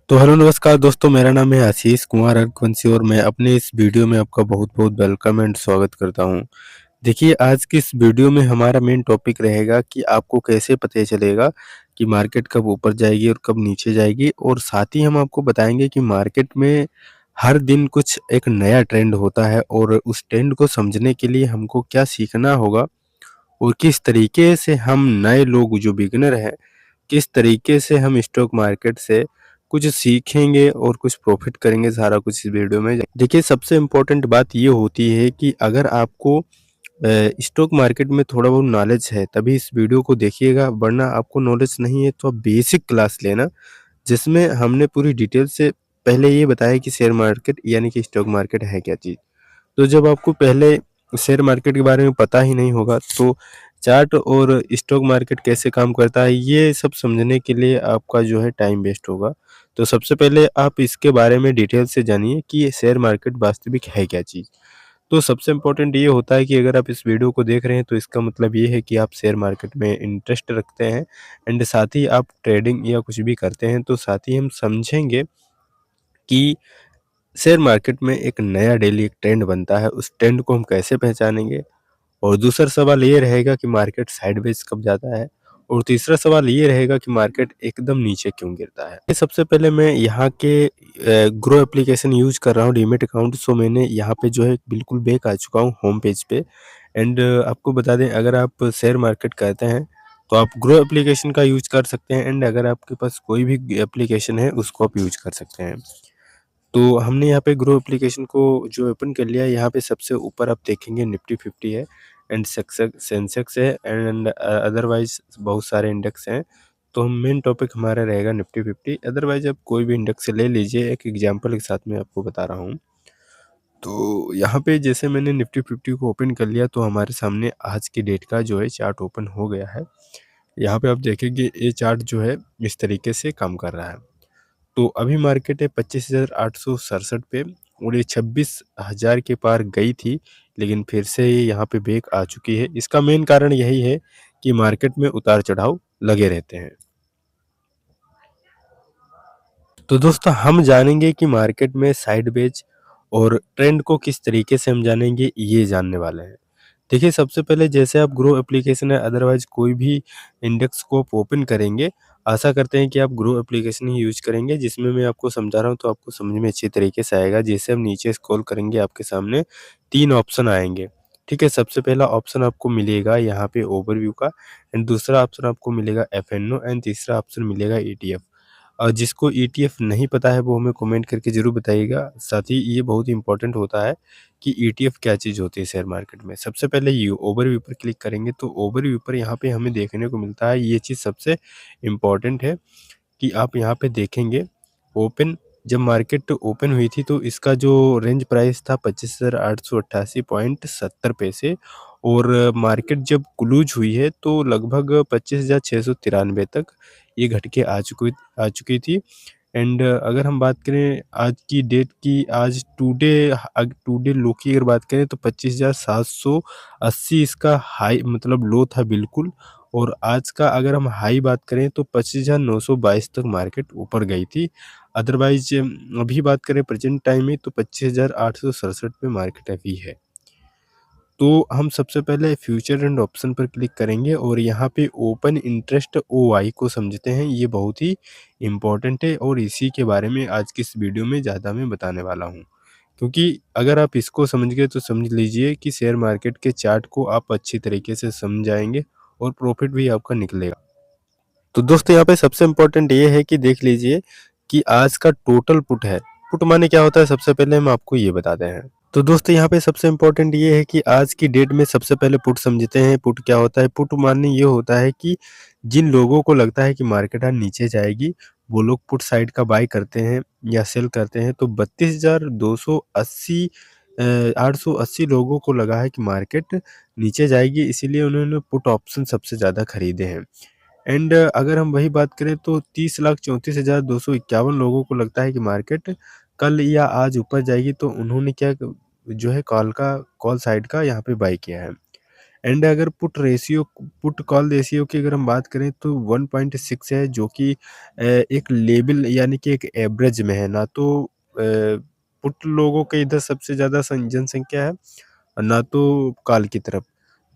तो हेलो नमस्कार दोस्तों, मेरा नाम है आशीष कुमार रघुवंशी और मैं अपने इस वीडियो में आपका बहुत-बहुत वेलकम एंड स्वागत करता हूँ। देखिए, आज की इस वीडियो में हमारा मेन टॉपिक रहेगा कि आपको कैसे पता चलेगा कि मार्केट कब ऊपर जाएगी और कब नीचे जाएगी, और साथ ही हम आपको बताएँगे कि मार्केट में हर दिन कुछ एक नया ट्रेंड होता है और उस ट्रेंड को समझने के लिए हमको क्या सीखना होगा और किस तरीके से हम नए लोग जो बिगिनर हैं, किस तरीके से हम स्टॉक मार्केट से कुछ सीखेंगे और कुछ प्रॉफ़िट करेंगे, सारा कुछ इस वीडियो में। देखिए, सबसे इम्पोर्टेंट बात ये होती है कि अगर आपको स्टॉक मार्केट में थोड़ा बहुत नॉलेज है, तभी इस वीडियो को देखिएगा, वरना आपको नॉलेज नहीं है तो आप बेसिक क्लास लेना, जिसमें हमने पूरी डिटेल से पहले ये बताया कि शेयर मार्केट यानी कि स्टॉक मार्केट है क्या चीज़। तो जब आपको पहले शेयर मार्केट के बारे में पता ही नहीं होगा, तो चार्ट और स्टॉक मार्केट कैसे काम करता है, ये सब समझने के लिए आपका जो है टाइम वेस्ट होगा। तो सबसे पहले आप इसके बारे में डिटेल से जानिए कि ये शेयर मार्केट वास्तविक है क्या चीज़। तो सबसे इम्पोर्टेंट ये होता है कि अगर आप इस वीडियो को देख रहे हैं, तो इसका मतलब ये है कि आप शेयर मार्केट में इंटरेस्ट रखते हैं एंड साथ ही आप ट्रेडिंग या कुछ भी करते हैं। तो साथ ही हम समझेंगे कि शेयर मार्केट में एक नया डेली एक ट्रेंड बनता है, उस ट्रेंड को हम कैसे पहचानेंगे? और दूसरा सवाल ये रहेगा कि मार्केट साइडवेज कब जाता है? और तीसरा सवाल ये रहेगा कि मार्केट एकदम नीचे क्यों गिरता है? सबसे पहले मैं यहाँ के ग्रो एप्लीकेशन यूज़ कर रहा हूँ, डीमैट अकाउंट, सो मैंने यहाँ पे जो है बिल्कुल बैक आ चुका हूँ होम पेज पे। एंड आपको बता दें, अगर आप शेयर मार्केट करते हैं, तो आप ग्रो एप्लीकेशन का यूज़ कर सकते हैं, एंड अगर आपके पास कोई भी एप्लीकेशन है, उसको आप यूज़ कर सकते हैं। तो हमने यहाँ पे ग्रो एप्लीकेशन को जो ओपन कर लिया है, यहाँ पे सबसे ऊपर आप देखेंगे निफ्टी 50 है एंड सेंसेक्स है एंड अदरवाइज़ बहुत सारे इंडेक्स हैं। तो हम मेन टॉपिक हमारा रहेगा निफ्टी 50, अदरवाइज़ आप कोई भी इंडेक्स ले लीजिए, एक एग्जांपल के साथ मैं आपको बता रहा हूँ। तो यहाँ पे जैसे मैंने निफ्टी 50 को ओपन कर लिया, तो हमारे सामने आज की डेट का जो है चार्ट ओपन हो गया है। यहाँ पे आप देखेंगे ये चार्ट जो है इस तरीके से काम कर रहा है। तो अभी मार्केट है 25,867 पे और ये 26,000 के पार गई थी, लेकिन फिर से ये यहाँ पे बैक आ चुकी है। इसका मेन कारण यही है कि मार्केट में उतार-चढ़ाव लगे रहते हैं। तो दोस्तों, हम जानेंगे कि मार्केट में साइडवेज और ट्रेंड को किस तरीके से हम जानेंगे, ये जानने वाले हैं। देखिए, सबसे पहले जैसे आप ग्रो एप्लीकेशन है, अदरवाइज़ कोई भी इंडेक्स को आप ओपन करेंगे, आशा करते हैं कि आप ग्रो एप्लीकेशन ही यूज़ करेंगे, जिसमें मैं आपको समझा रहा हूँ तो आपको समझ में अच्छी तरीके से आएगा। जैसे हम नीचे स्क्रॉल करेंगे, आपके सामने 3 ऑप्शन आएँगे, ठीक है? सबसे पहला ऑप्शन आपको मिलेगा यहाँ पे ओवरव्यू का, एंड दूसरा ऑप्शन आपको मिलेगा एफएनओ, एंड तीसरा ऑप्शन मिलेगा ईटीएफ। और जिसको ईटीएफ नहीं पता है, वो हमें कमेंट करके ज़रूर बताइएगा। साथ ही ये बहुत इम्पोर्टेंट होता है कि ईटीएफ क्या चीज़ होती है शेयर मार्केट में। सबसे पहले यू ओवरव्यू पर क्लिक करेंगे, तो ओवरव्यू पर यहाँ पे हमें देखने को मिलता है, ये चीज़ सबसे इम्पोर्टेंट है कि आप यहाँ पे देखेंगे ओपन, जब मार्केट ओपन हुई थी तो इसका जो रेंज प्राइस था 25,888.70 पैसे, और मार्केट जब क्लोज हुई है तो लगभग 25,693 तक ये घट के आ चुकी थी। एंड अगर हम बात करें आज की डेट की, आज टुडे लो की अगर बात करें, तो 25,780 इसका हाई मतलब लो था बिल्कुल, और आज का अगर हम हाई बात करें तो 25,922 तक मार्केट ऊपर गई थी। अदरवाइज़ अभी बात करें प्रेज़ेंट टाइम में, तो 25,867 पे मार्केट अभी है। तो हम सबसे पहले फ्यूचर एंड ऑप्शन पर क्लिक करेंगे और यहाँ पे ओपन इंटरेस्ट ओआई को समझते हैं। ये बहुत ही इम्पोर्टेंट है और इसी के बारे में आज की इस वीडियो में ज़्यादा मैं बताने वाला हूँ। क्योंकि अगर आप इसको समझ गए, तो समझ लीजिए कि शेयर मार्केट के चार्ट को आप अच्छी तरीके से समझ जाएँगे और प्रॉफ़िट भी आपका निकलेगा। तो दोस्तों, यहाँ पे सबसे इम्पोर्टेंट ये है कि देख लीजिए कि आज का टोटल पुट है। पुट माने क्या होता है, सबसे पहले हम आपको ये बताते हैं। तो दोस्तों, यहाँ पे सबसे इम्पोर्टेंट ये है कि आज की डेट में सबसे पहले पुट समझते हैं। पुट क्या होता है? पुट माने ये होता है कि जिन लोगों को लगता है कि मार्केट आज नीचे जाएगी, वो लोग पुट साइड का बाय करते हैं या सेल करते हैं। तो 32,280 880 लोगों को लगा है कि मार्केट नीचे जाएगी, इसीलिए उन्होंने पुट ऑप्शन सबसे ज़्यादा खरीदे हैं। एंड अगर हम वही बात करें, तो 30,34,251 लोगों को लगता है कि मार्केट कल या आज ऊपर जाएगी, तो उन्होंने क्या जो है कॉल साइड का यहाँ पे बाय किया है। एंड अगर पुट कॉल रेशियो की अगर हम बात करें तो 1.6 है, जो कि एक लेवल यानी कि एक एवरेज में है, ना तो पुट लोगों के इधर सबसे ज़्यादा जनसंख्या है और ना तो कॉल की तरफ।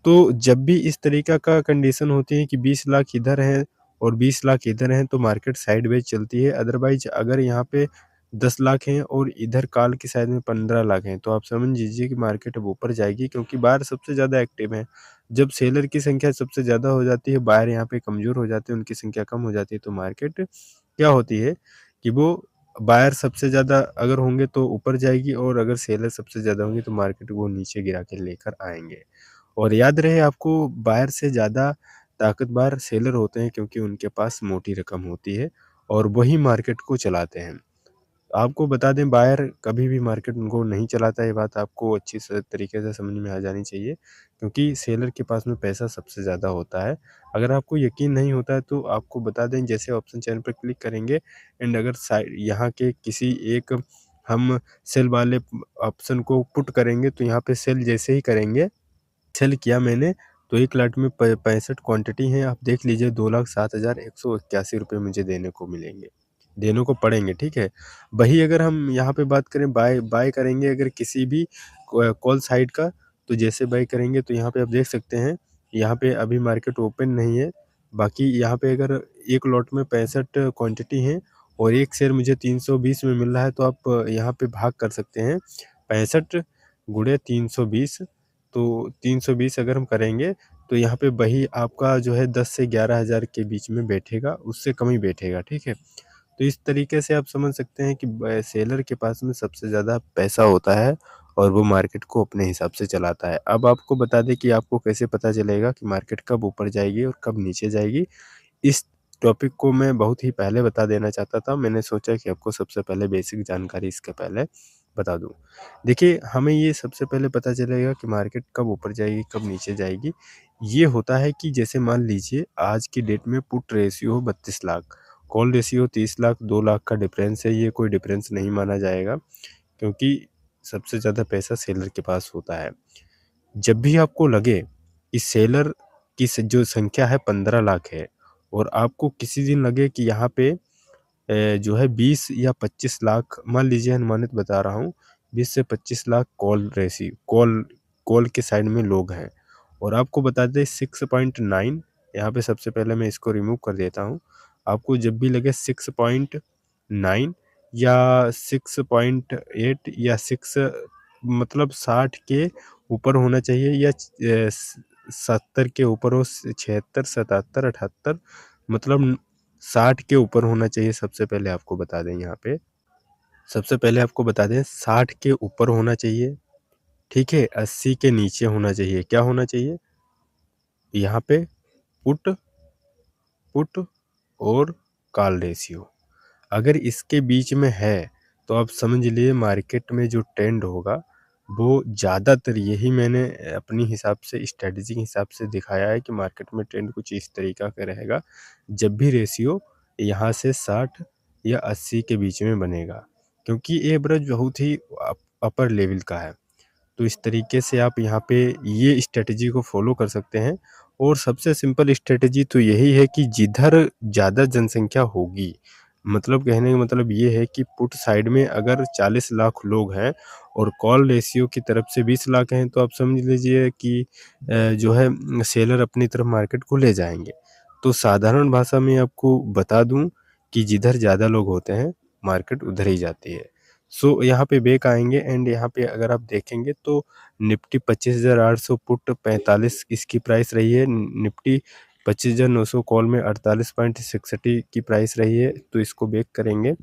तो जब भी इस तरीक़ा का कंडीशन होती है कि 20 लाख इधर हैं और 20 लाख इधर हैं, तो मार्केट साइडवेज चलती है। अदरवाइज़ अगर यहाँ पे 10 लाख हैं और इधर कॉल की साइड में 15 लाख हैं, तो आप समझ लीजिए कि मार्केट अब ऊपर जाएगी, क्योंकि बायर सबसे ज़्यादा एक्टिव हैं। जब सेलर की संख्या सबसे ज़्यादा हो जाती है, बायर यहाँ पे कमज़ोर हो जाते हैं, उनकी संख्या कम हो जाती है, तो मार्केट क्या होती है कि वो बायर सबसे ज़्यादा अगर होंगे तो ऊपर जाएगी, और अगर सेलर सबसे ज़्यादा होंगे तो मार्केट को नीचे गिरा के लेकर आएँगे। और याद रहे आपको, बायर से ज़्यादा ताकतवर सेलर होते हैं, क्योंकि उनके पास मोटी रकम होती है और वही मार्केट को चलाते हैं। आपको बता दें, बायर कभी भी मार्केट उनको नहीं चलाता, ये बात आपको अच्छी तरीके से समझ में आ जानी चाहिए, क्योंकि सेलर के पास में पैसा सबसे ज़्यादा होता है। अगर आपको यकीन नहीं होता है तो आपको बता दें, जैसे ऑप्शन चैन पर क्लिक करेंगे एंड अगर साइड यहाँ के किसी एक हम सेल वाले ऑप्शन को पुट करेंगे, तो यहाँ पे सेल जैसे ही करेंगे, सेल किया मैंने, तो एक लॉट में 65 क्वांटिटी है, आप देख लीजिए 2,07,181 रुपए मुझे देने को मिलेंगे, देने को पड़ेंगे, ठीक है। वही अगर हम यहाँ पे बात करें, बाय बाय करेंगे अगर किसी भी कॉल साइड का, तो जैसे बाय करेंगे तो यहाँ पे आप देख सकते हैं, यहाँ पे अभी मार्केट ओपन नहीं है। बाकी यहाँ पे अगर एक लॉट में 65 क्वांटिटी है और एक शेयर मुझे 320 में मिल रहा है, तो आप यहाँ पे भाग कर सकते हैं, 65 गुणे 320, तो 320 अगर हम करेंगे, तो यहाँ पे वही आपका जो है 10 से 11,000 के बीच में बैठेगा, उससे कम ही बैठेगा, ठीक है। तो इस तरीके से आप समझ सकते हैं कि सेलर के पास में सबसे ज़्यादा पैसा होता है और वो मार्केट को अपने हिसाब से चलाता है। अब आपको बता दें कि आपको कैसे पता चलेगा कि मार्केट कब ऊपर जाएगी और कब नीचे जाएगी। इस टॉपिक को मैं बहुत ही पहले बता देना चाहता था, मैंने सोचा कि आपको सबसे पहले बेसिक जानकारी इसके पहले बता दूँ। देखिए, हमें ये सबसे पहले पता चलेगा कि मार्केट कब ऊपर जाएगी, कब नीचे जाएगी। ये होता है कि जैसे मान लीजिए आज की डेट में पुट रेशियो हो 32 लाख, कॉल रेशियो 30 लाख, 2 लाख का डिफरेंस है, ये कोई डिफरेंस नहीं माना जाएगा, क्योंकि सबसे ज़्यादा पैसा सेलर के पास होता है। जब भी आपको लगे कि सेलर की जो संख्या है 15 लाख है और आपको किसी दिन लगे कि यहाँ पे जो है 20 या 25 लाख, मान लीजिए अनुमानित बता रहा हूँ, 20 से 25 लाख कॉल के साइड में लोग हैं, और आपको बता दें 6.9, यहाँ पे सबसे पहले मैं इसको रिमूव कर देता हूँ। आपको जब भी लगे 6.9 या 6.8 या 6, मतलब 60 के ऊपर होना चाहिए, या 70 के ऊपर हो, 76, 77, 78, मतलब 60 के ऊपर होना चाहिए। सबसे पहले आपको बता दें, यहाँ पे सबसे पहले आपको बता दें 60 के ऊपर होना चाहिए, ठीक है। 80 के नीचे होना चाहिए। क्या होना चाहिए? यहाँ पे पुट पुट और कॉल रेशियो अगर इसके बीच में है, तो आप समझ लिए मार्केट में जो ट्रेंड होगा, वो ज़्यादातर, यही मैंने अपनी हिसाब से स्ट्रैटेजी के हिसाब से दिखाया है कि मार्केट में ट्रेंड कुछ इस तरीक़ा का रहेगा। जब भी रेशियो यहाँ से 60 या 80 के बीच में बनेगा, क्योंकि एवरेज बहुत ही अपर लेवल का है। तो इस तरीके से आप यहाँ पे ये स्ट्रैटेजी को फ़ॉलो कर सकते हैं, और सबसे सिंपल स्ट्रैटेजी तो यही है कि जिधर ज़्यादा जनसंख्या होगी, मतलब कहने का मतलब ये है कि पुट साइड में अगर 40 लाख लोग हैं और कॉल रेशियो की तरफ से 20 लाख हैं, तो आप समझ लीजिए कि जो है सेलर अपनी तरफ मार्केट को ले जाएँगे। तो साधारण भाषा में आपको बता दूँ कि जिधर ज़्यादा लोग होते हैं, मार्केट उधर ही जाती है। सो यहाँ पे बैक आएँगे एंड यहाँ पे अगर आप देखेंगे तो निफ्टी 25,800 पुट 45 इसकी प्राइस रही है। निफ्टी 25,900 कॉल में 48.62 की प्राइस रही है। तो इसको बैक करेंगे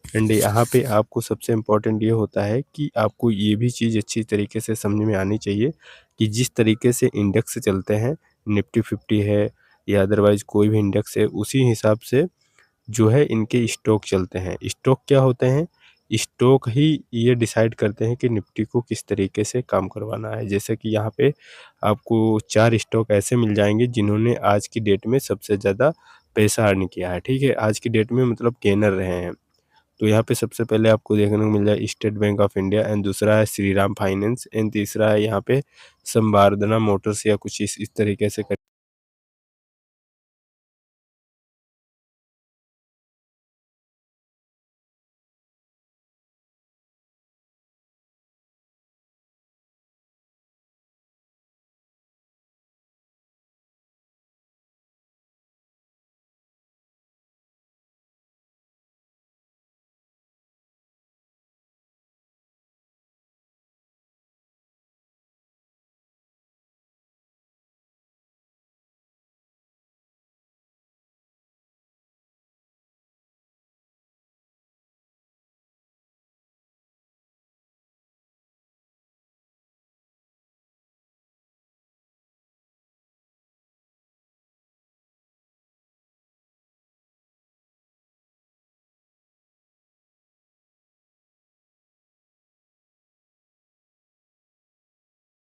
एंड यहाँ पे आपको सबसे इम्पोर्टेंट ये होता है कि आपको ये भी चीज़ अच्छी तरीके से समझ में आनी चाहिए कि जिस तरीके से इंडेक्स चलते हैं, निफ्टी 50 है या अदरवाइज़ कोई भी इंडेक्स है, उसी हिसाब से जो है इनके स्टॉक चलते हैं। स्टॉक क्या होते हैं? स्टॉक ही ये डिसाइड करते हैं कि निफ्टी को किस तरीके से काम करवाना है। जैसे कि यहाँ पे आपको 4 स्टॉक ऐसे मिल जाएँगे जिन्होंने आज की डेट में सबसे ज़्यादा पैसा अर्न किया है, ठीक है? आज की डेट में मतलब गेनर रहे हैं। तो यहाँ पे सबसे पहले आपको देखने को मिल जाए state bank of India and दूसरा है श्रीराम फाइनेंस एंड तीसरा है यहाँ पे संवार्धना मोटर्स या कुछ इस तरीके से